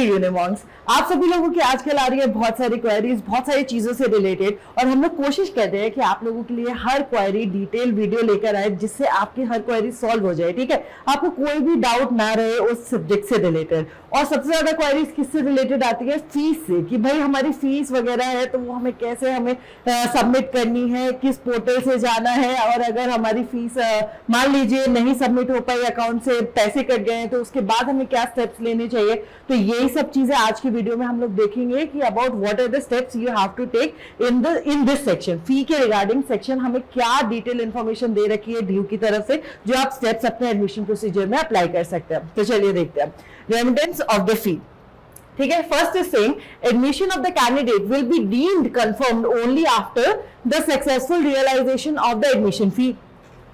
यूनिमॉन्स, आप सभी लोगों की आजकल आ रही है बहुत सारी क्वेरीज बहुत सारी चीजों से रिलेटेड, और हम लोग कोशिश करते हैं कि आप लोगों के लिए हर क्वेरी डिटेल वीडियो लेकर आए जिससे आपकी हर क्वेरी सॉल्व हो जाए। ठीक है, आपको कोई भी डाउट ना रहे उस सब्जेक्ट से रिलेटेड। और सबसे ज्यादा क्वेरीज किससे रिलेटेड आती है? फीस से, कि भाई हमारी फीस वगैरह है तो वो हमें कैसे हमें सबमिट करनी है, किस पोर्टल से जाना है, और अगर हमारी फीस मान लीजिए नहीं सबमिट हो पाई, अकाउंट से पैसे कट गए हैं, तो उसके बाद हमें क्या स्टेप्स लेने चाहिए। तो यही सब चीजें आज की वीडियो में हम लोग देखेंगे कि about what are the steps you have to take in this section. Fee के रिगार्डिंग सेक्शन हमें क्या डिटेल इंफॉर्मेशन दे रखी है ड्यू की तरफ से, जो आप स्टेप्स अपने एडमिशन प्रोसीजर में अप्लाई कर सकते हैं। तो चलिए देखते हैं रेमिटेंस ऑफ द फी। ठीक है, first is saying admission of the candidate will be deemed confirmed only after the successful realisation of the admission fee.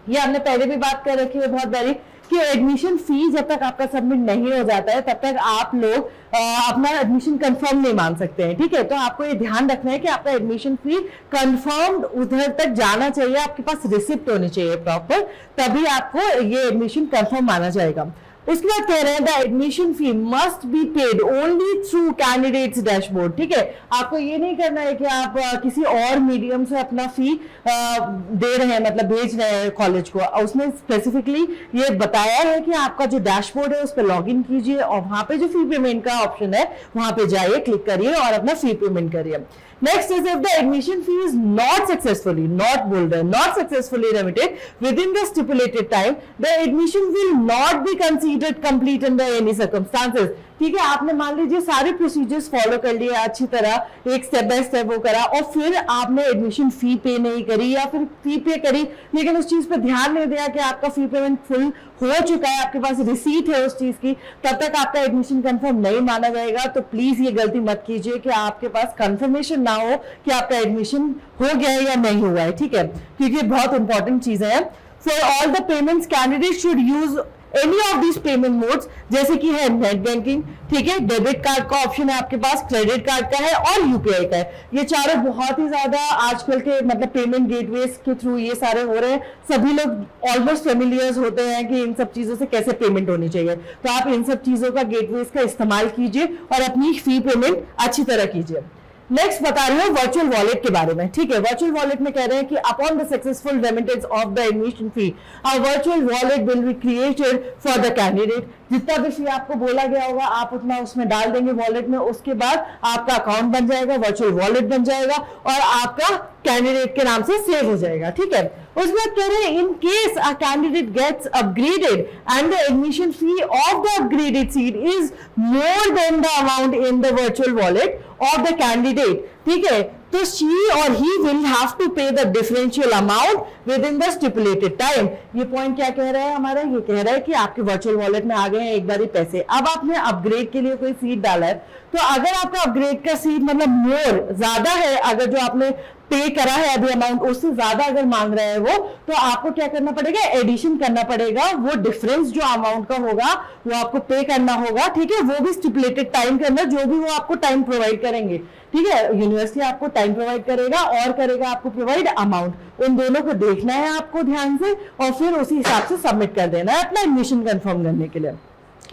ये हमने पहले भी बात कर रखी है बहुत बारी कि एडमिशन फी जब तक आपका सबमिट नहीं हो जाता है तब तक आप लोग अपना एडमिशन कंफर्म नहीं मान सकते हैं। ठीक है, तो आपको ये ध्यान रखना है कि आपका एडमिशन फी कंफर्म्ड उधर तक जाना चाहिए, आपके पास रिसिप्ट होनी चाहिए प्रॉपर, तभी आपको ये एडमिशन कंफर्म माना जाएगा। उसके बाद कह रहे हैं the admission fee must be paid only through candidates dashboard. ठीक है, आपको ये नहीं करना है कि आप किसी और मीडियम से अपना फी दे रहे हैं, मतलब भेज रहे हैं कॉलेज को। उसमें स्पेसिफिकली ये बताया है कि आपका जो डैशबोर्ड है उस पर लॉग इन कीजिए और वहां पे जो फी पेमेंट का ऑप्शन है वहां पे जाइए, क्लिक करिए और अपना फी पेमेंट करिए। Next is if the admission fee is not successfully remitted within the stipulated time, the admission will not be considered complete under any circumstances. ठीक है, आपने मान लीजिए सारे प्रोसीजर्स फॉलो कर लिए अच्छी तरह, एक स्टेप बाय स्टेप वो करा, और फिर आपने एडमिशन फी पे नहीं करी या फिर फी पे करी लेकिन उस चीज पर ध्यान नहीं दिया कि आपका फी पेमेंट फुल हो चुका है, आपके पास रिसीट है उस चीज की, तब तक आपका एडमिशन कंफर्म नहीं माना जाएगा। तो प्लीज ये गलती मत कीजिए कि आपके पास कंफर्मेशन ना हो कि आपका एडमिशन हो गया है या नहीं हुआ है। ठीक है, क्योंकि बहुत इंपॉर्टेंट चीजें हैं। For all the payments candidate should use any of this payment modes, जैसे कि है नेट बैंकिंग, ठीक है, डेबिट कार्ड का ऑप्शन है आपके पास, क्रेडिट कार्ड का है और यूपीआई का है। ये चारों बहुत ही ज्यादा आजकल के मतलब पेमेंट गेटवेज के थ्रू ये सारे हो रहे हैं, सभी लोग ऑलमोस्ट फेमिलियर्स होते हैं कि इन सब चीजों से कैसे पेमेंट होनी चाहिए। तो आप इन सब चीजों का गेटवेज का इस्तेमाल कीजिए और अपनी फी पेमेंट अच्छी तरह कीजिए। नेक्स्ट बता रही हूँ वर्चुअल वॉलेट के बारे में। ठीक है, वर्चुअल वॉलेट में कह रहे हैं कि upon the successful remittance of the admission fee a virtual wallet will be created for the candidate. जितना भी फी आपको बोला गया होगा आप उतना उसमें डाल देंगे वॉलेट में, उसके बाद आपका अकाउंट बन जाएगा, वर्चुअल वॉलेट बन जाएगा और आपका कैंडिडेट के नाम से सेव हो जाएगा। ठीक है, उसके बाद कह रहे हैं in case a candidate gets upgraded and the admission fee of the upgraded seat is more than the amount in the virtual wallet of the candidate, ठीक है, तो she or he will have to pay the differential amount within the stipulated time। ये point क्या कह रहा है हमारा? ये कह रहा है कि आपके वर्चुअल वॉलेट में आ गए हैं एक बारी पैसे, अब आपने अपग्रेड के लिए कोई सीट डाला है, तो अगर आपका अपग्रेड का सीट मतलब मोर ज्यादा है, अगर जो आपने पे करा है अभी अमाउंट उससे ज्यादा अगर मांग रहा है वो, तो आपको क्या करना पड़ेगा? एडिशन करना पड़ेगा। वो डिफरेंस जो अमाउंट का होगा वो आपको पे करना होगा। ठीक है, वो भी स्टिपुलेटेड टाइम के अंदर, जो भी वो आपको टाइम प्रोवाइड करेंगे। ठीक है, यूनिवर्सिटी आपको टाइम प्रोवाइड करेगा और करेगा आपको प्रोवाइड अमाउंट। उन दोनों को देखना है आपको ध्यान से और फिर उसी हिसाब से सबमिट कर देना है अपना एडमिशन कंफर्म करने के लिए।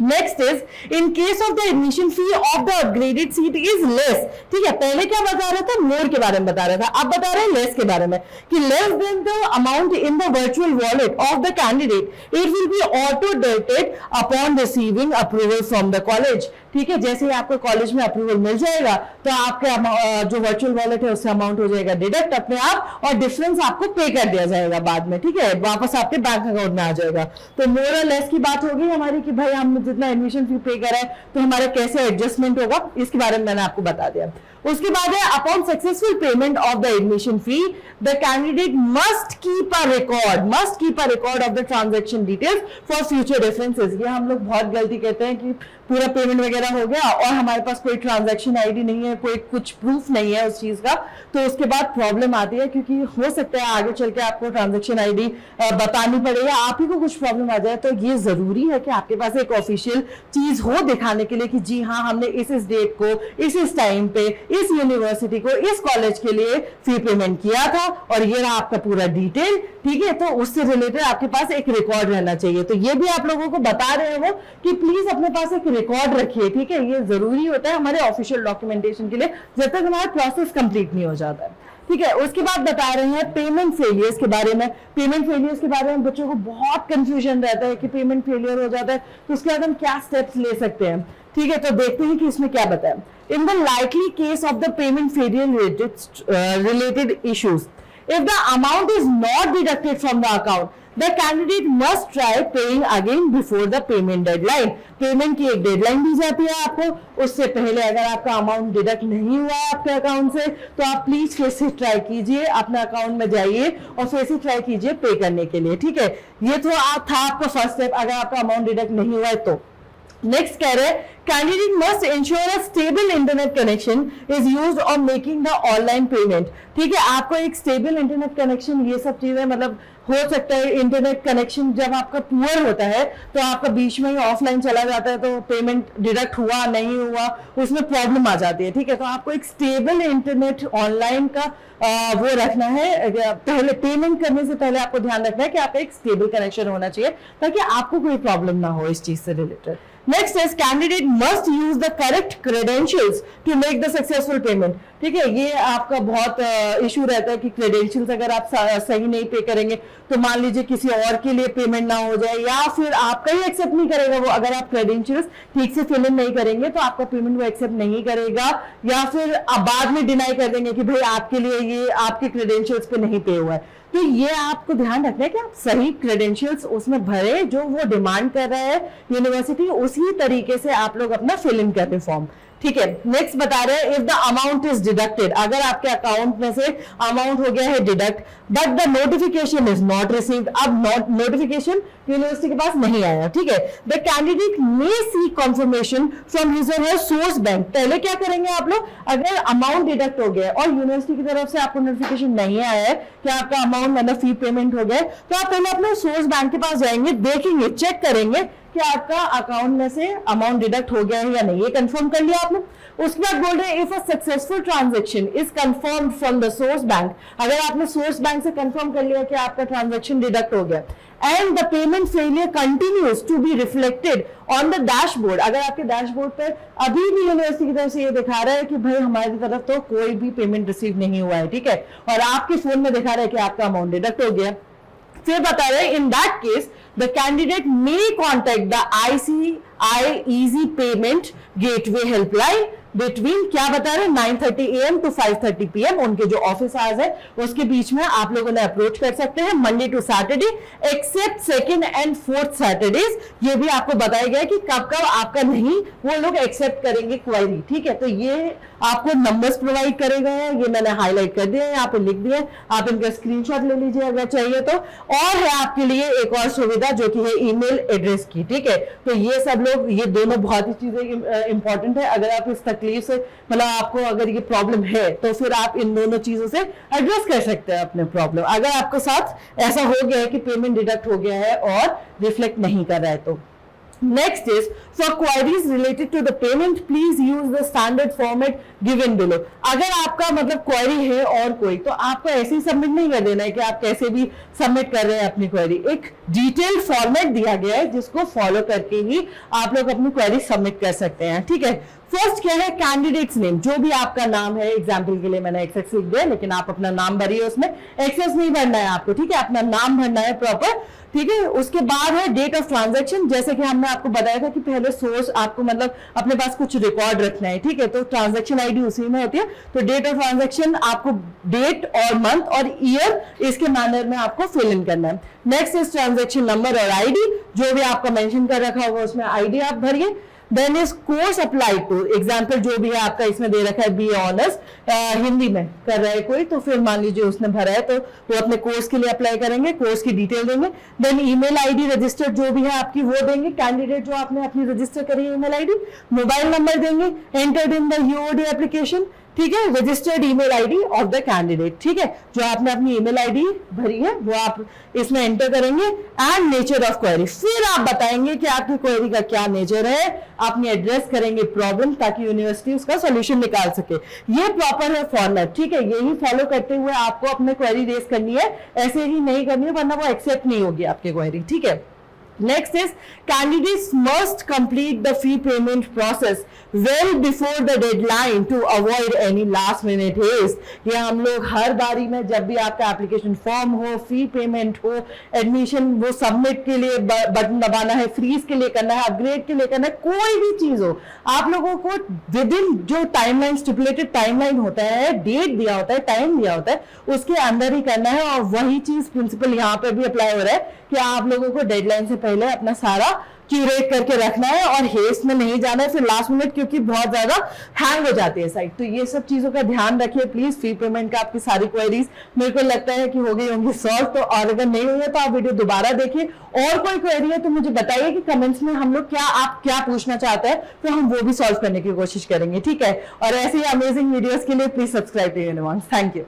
Next is in case of the admission fee of the upgraded seat is less. ठीक है, पहले क्या बता रहा था? मोर के बारे में बता रहा था, अब बता रहे हैं लेस के बारे में कि less than the amount in the virtual wallet of the candidate it will be auto debited upon receiving approval from the college. ठीक है, जैसे ही आपको कॉलेज में अप्रूवल मिल जाएगा तो आपका जो वर्चुअल वॉलेट है उससे अमाउंट हो जाएगा डिडक्ट अपने आप और डिफरेंस आपको पे कर दिया जाएगा बाद में। ठीक है, वापस आपके बैंक अकाउंट में आ जाएगा। तो मोर और लेस की बात होगी हमारी कि भाई हम जितना एडमिशन फी पे करा है तो हमारा कैसे एडजस्टमेंट होगा, इसके बारे में मैंने आपको बता दिया। उसके बाद है upon successful payment of the admission fee the candidate must keep a record of the transaction details for future references. ये हम लोग बहुत गलती करते हैं कि पूरा पेमेंट वगैरह हो गया और हमारे पास कोई ट्रांजैक्शन आईडी नहीं है, कोई कुछ प्रूफ नहीं है उस चीज का, तो उसके बाद प्रॉब्लम आती है क्योंकि हो सकता है आगे चल के आपको ट्रांजैक्शन आईडी बतानी पड़ेगा, आप ही को कुछ प्रॉब्लम आ जाए। तो ये जरूरी है कि आपके पास एक ऑफिशियल चीज हो दिखाने के लिए कि जी हाँ हमने इस डेट को इस टाइम पे इस यूनिवर्सिटी को, इस कॉलेज के लिए फी पेमेंट किया था, और ये रहा आपका पूरा डिटेल, ठीक है। तो उससे रिलेटेड आपके पास एक रिकॉर्ड रहना चाहिए। तो ये भी आप लोगों को बता रहे हैं वो कि प्लीज अपने पास एक रिकॉर्ड रखिए, ठीक है। ये जरूरी होता है हमारे ऑफिशियल डॉक्यूमेंटेशन के लिए, जब तक हमारा प्रोसेस कंप्लीट नहीं हो जाता है, ठीक है। उसके बाद बता रहे हैं पेमेंट फेलियर्स के बारे में। पेमेंट फेलियर्स के बारे में बच्चों को बहुत कंफ्यूजन रहता है कि पेमेंट फेलियर हो जाता है तो उसके बाद हम क्या स्टेप्स ले सकते हैं, ठीक है। तो देखते हैं कि इसमें क्या बताया। In the likely case of the payment failure related issues, if the amount is not deducted from the account, the candidate must try paying again before the payment deadline. Payment की एक डेडलाइन दी जाती है आपको, उससे पहले अगर आपका amount deduct नहीं हुआ है आपके अकाउंट से तो आप प्लीज फिर से ट्राई कीजिए, अपने अकाउंट में जाइए और फिर से ट्राई कीजिए पे करने के लिए, ठीक है। ये तो था आपका फर्स्ट स्टेप, अगर आपका अमाउंट डिडक्ट नहीं हुआ है तो। नेक्स्ट कह रहे हैं candidate must ensure a stable internet connection is used on making the online payment, ठीक है। आपको एक स्टेबल इंटरनेट कनेक्शन, ये सब चीजें मतलब हो सकता है इंटरनेट कनेक्शन जब आपका पुअर होता है तो आपका बीच में ही ऑफलाइन चला जाता है तो पेमेंट डिडक्ट हुआ नहीं हुआ उसमें प्रॉब्लम आ जाती है, ठीक है। तो आपको एक स्टेबल इंटरनेट ऑनलाइन का वो रखना है, पहले पेमेंट करने से पहले आपको ध्यान रखना है कि आपका एक स्टेबल कनेक्शन होना चाहिए ताकि आपको कोई प्रॉब्लम ना हो इस चीज से related. Next is candidate must use the correct credentials to make the successful payment, ठीक है। ये आपका बहुत इशू रहता है कि क्रेडेंशियल्स अगर आप सही नहीं पे करेंगे तो मान लीजिए किसी और के लिए पेमेंट ना हो जाए या फिर आपका ही एक्सेप्ट नहीं करेगा वो, अगर आप क्रेडेंशियल्स ठीक से फिल इन नहीं करेंगे तो आपका पेमेंट वो एक्सेप्ट नहीं करेगा, या फिर आप बाद में डिनाई कर देंगे कि भाई आपके लिए ये आपके क्रेडेंशियल्स पे नहीं पे हुआ है। तो ये आपको ध्यान रखना है कि आप सही क्रेडेंशियल्स उसमें भरे जो वो डिमांड कर रहा है यूनिवर्सिटी, उसी तरीके से आप लोग अपना फिल इन करें फॉर्म, ठीक है। नेक्स्ट बता रहे हैं if the amount is deducted, अगर आपके अकाउंट में से अमाउंट हो गया है deduct but the notification is not received, अब नोटिफिकेशन यूनिवर्सिटी के पास नहीं आया, ठीक है। The candidate may see confirmation from his or her source bank. पहले क्या करेंगे आप लोग, अगर अमाउंट डिडक्ट हो गया और यूनिवर्सिटी की तरफ से आपको नोटिफिकेशन नहीं आया है कि आपका अमाउंट मतलब फी पेमेंट हो गया तो आप पहले अपने सोर्स बैंक के पास जाएंगे, देखेंगे, चेक करेंगे कि आपका अकाउंट में से अमाउंट डिडक्ट हो गया है या नहीं, ये कंफर्म कर लिया आपने। उसके बाद बोल रहे हैं if a successful transaction is confirmed from the source bank, अगर आपने सोर्स बैंक से कंफर्म कर लिया कि आपका ट्रांजैक्शन डिडक्ट हो गया and the payment failure continues to be reflected on the dashboard, अगर आपके डैशबोर्ड पर अभी भी यूनिवर्सिटी की तरफ से ये दिखा रहा है कि भाई हमारी तरफ तो कोई भी पेमेंट रिसीव नहीं हुआ है, ठीक है, और आपके फोन में दिखा रहा है कि आपका अमाउंट डिडक्ट हो गया, फिर बता रहे हैं in that case the candidate may contact the ICI easy payment gateway helpline between, क्या बता रहे हैं, 9:30 AM to 5:30 PM, उनके जो ऑफिस आवर्स है उसके बीच में आप लोगों ने अप्रोच कर सकते हैं Monday to Saturday except second and fourth Saturdays. ये भी आपको बताया गया है कि कब कब आपका नहीं वो लोग एक्सेप्ट करेंगे क्वेरी, ठीक है। तो ये आपको नंबर्स प्रोवाइड करेगा, ये मैंने हाईलाइट कर दिया है, यहाँ पे लिख दिया, आप इनका स्क्रीनशॉट ले लीजिए अगर चाहिए तो। और है आपके लिए एक और सुविधा जो कि है ईमेल एड्रेस की, ठीक है। तो ये सब लोग, ये दोनों बहुत ही चीजें इंपॉर्टेंट है। अगर आप इस तकलीफ से मतलब आपको अगर ये प्रॉब्लम है तो फिर आप इन दोनों चीजों से एड्रेस कर सकते हैं अपने प्रॉब्लम, अगर आपके साथ ऐसा हो गया है कि पेमेंट डिडक्ट हो गया है और रिफ्लेक्ट नहीं कर रहा है तो। Next is for queries related to the payment, please use the standard format given below. अगर आपका मतलब क्वेरी है और कोई तो आपको ऐसे ही सबमिट नहीं कर देना है कि आप कैसे भी सबमिट कर रहे हैं अपनी क्वेरी, एक डिटेल फॉर्मेट दिया गया है जिसको फॉलो करके ही आप लोग अपनी क्वेरी सबमिट कर सकते हैं, ठीक है। फर्स्ट क्या है, कैंडिडेट्स नेम, जो भी आपका नाम है, एग्जाम्पल के लिए मैंने एक्सेस लिख दिया लेकिन आप अपना नाम भरिए, उसमें एक्सेस नहीं भरना है आपको, ठीक है, अपना नाम भरना है प्रॉपर, ठीक है। उसके बाद है डेट ऑफ ट्रांजैक्शन, जैसे कि हमने आपको बताया था कि पहले सोर्स आपको मतलब अपने पास कुछ रिकॉर्ड रखना है, ठीक है, तो ट्रांजैक्शन आईडी उसी में होती है, तो डेट ऑफ ट्रांजैक्शन आपको डेट और मंथ और ईयर इसके मैनर में आपको फिल इन करना है। नेक्स्ट इज ट्रांजैक्शन नंबर और आईडी, जो भी आपका मेंशन कर रखा होगा उसमें आईडी आप भरिए। Then is course apply to, example जो भी है आपका इसमें दे रखा है बी ऑनर्स हिंदी में कर रहा है कोई, तो फिर मान लीजिए उसने भरा है तो वो अपने कोर्स के लिए अप्लाई करेंगे, कोर्स की डिटेल देंगे। देन ईमेल आईडी रजिस्टर्ड जो भी है आपकी वो देंगे, कैंडिडेट जो आपने अपनी रजिस्टर करी है ईमेल आईडी, मोबाइल नंबर देंगे, एंटर्ड इन द यूओडी एप्लीकेशन, ठीक है, registered email ID of the candidate, ठीक है, जो आपने अपनी ईमेल आईडी भरी है वो आप इसमें एंटर करेंगे, एंड नेचर ऑफ क्वेरी, फिर आप बताएंगे कि आपकी क्वेरी का क्या नेचर है, अपनी एड्रेस करेंगे प्रॉब्लम, ताकि यूनिवर्सिटी उसका सोल्यूशन निकाल सके। ये प्रॉपर है फॉर्मेट, ठीक है, यही फॉलो करते हुए आपको अपने क्वेरी रेज करनी है, ऐसे ही नहीं करनी है वरना वो एक्सेप्ट नहीं होगी आपकी क्वेरी, ठीक है। Next is candidates must complete the fee payment process well before the deadline to avoid any last minute haste। ये हम लोग हर बारी में जब भी आपका एप्लीकेशन फॉर्म हो, फी पेमेंट हो, एडमिशन वो सबमिट के लिए बटन दबाना है, फ्रीज के लिए करना है, अपग्रेड के लिए करना है, कोई भी चीज हो, आप लोगों को विद इन जो टाइमलाइन स्टिपुलेटेड टाइमलाइन होता है, डेट दिया होता है, टाइम दिया होता है, उसके अंदर ही करना है। और वही चीज प्रिंसिपल यहाँ पे भी अप्लाई हो रहा है कि आप लोगों को डेडलाइन से पहले अपना सारा क्यूरेट करके रखना है और हेस्ट में नहीं जाना है फिर लास्ट मिनट, क्योंकि बहुत ज्यादा हैंग हो जाती है साइट। तो ये सब चीजों का ध्यान रखिए प्लीज। फी पेमेंट का आपकी सारी क्वेरीज मेरे को लगता है कि हो गई होंगी सॉल्व, तो और अगर नहीं हुई है तो आप वीडियो दोबारा देखिए, और कोई क्वेरी है तो मुझे बताइए कि कमेंट्स में हम लोग आप क्या पूछना चाहते हैं, तो हम वो भी सॉल्व करने की कोशिश करेंगे, ठीक है। और ऐसे ही अमेजिंग वीडियोस के लिए please subscribe to universe. Thank you.